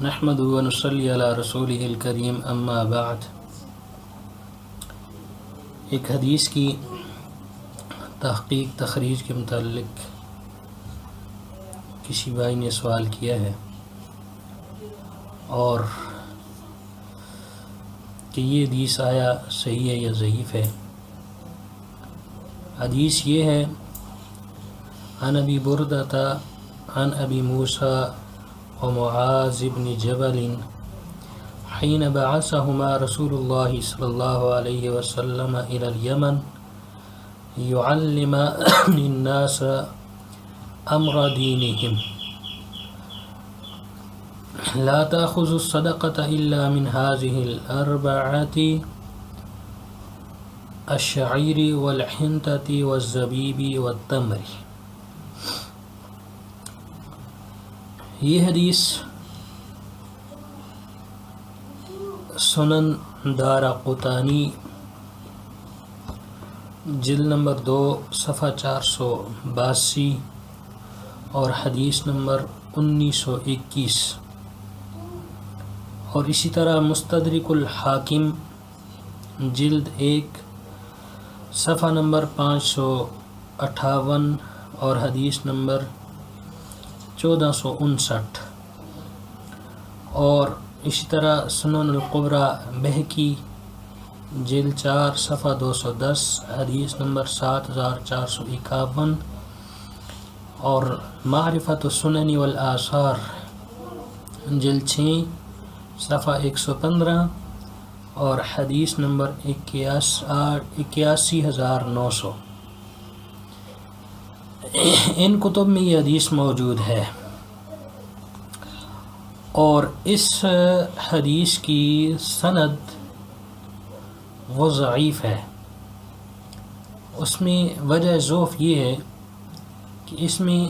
نحمده ونصلي على رسوله الكريم اما بعد۔ ایک حدیث کی تحقیق تخریج کے متعلق کسی بھائی نے سوال کیا ہے اور کہ یہ حدیث آیا صحیح ہے یا ضعیف ہے۔ حدیث یہ ہے، عن ابی بردہ عن ابی موسیٰ ومعاذ بن جبل حين بعثهما رسول الله صلى الله عليه وسلم إلى اليمن يعلم الناس أمر دينهم لا تأخذ الصدقة إلا من هذه الأربعة الشعير والحنطة والزبيب والتمر۔ یہ حدیث سنن دارقطنی جلد نمبر 2 صفحہ 482 اور حدیث نمبر 1921، اور اسی طرح مستدرک الحاکم جلد 1 صفحہ نمبر 558 اور حدیث نمبر 1459، اور اسی طرح سنن القبریٰ بہقی جلد 4 صفحہ 210 حدیث نمبر 7451، اور معرفت السنن والآثار جلد 6 صفحہ 115 اور حدیث نمبر 81900۔ ان کتب میں یہ حدیث موجود ہے، اور اس حدیث کی سند وہ ضعیف ہے۔ اس میں وجہ ضعف یہ ہے کہ اس میں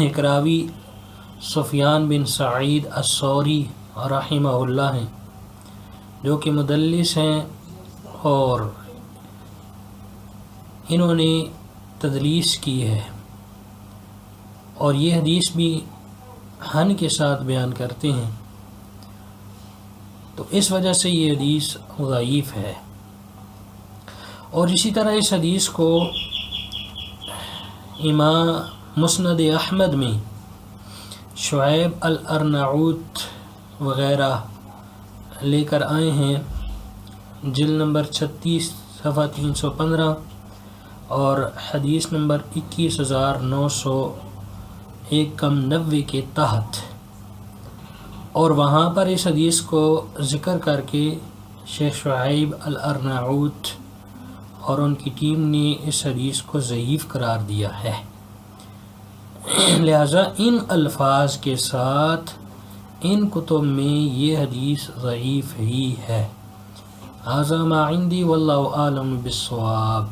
ایک راوی سفیان بن سعید الثوری رحمہ اللہ ہیں، جو کہ مدلس ہیں، اور انہوں نے تدلیس کی ہے، اور یہ حدیث بھی ہن کے ساتھ بیان کرتے ہیں، تو اس وجہ سے یہ حدیث ضعیف ہے۔ اور اسی طرح اس حدیث کو امام مسند احمد میں شعیب الارناؤوت وغیرہ لے کر آئے ہیں، جلد نمبر 36 صفحہ 315 اور حدیث نمبر 21990 کے تحت، اور وہاں پر اس حدیث کو ذکر کر کے شیخ شعیب الارناؤوت اور ان کی ٹیم نے اس حدیث کو ضعیف قرار دیا ہے، لہذا ان الفاظ کے ساتھ ان کتب میں یہ حدیث ضعیف ہی ہے۔ ھذا ما عندی واللہ اعلم بالصواب۔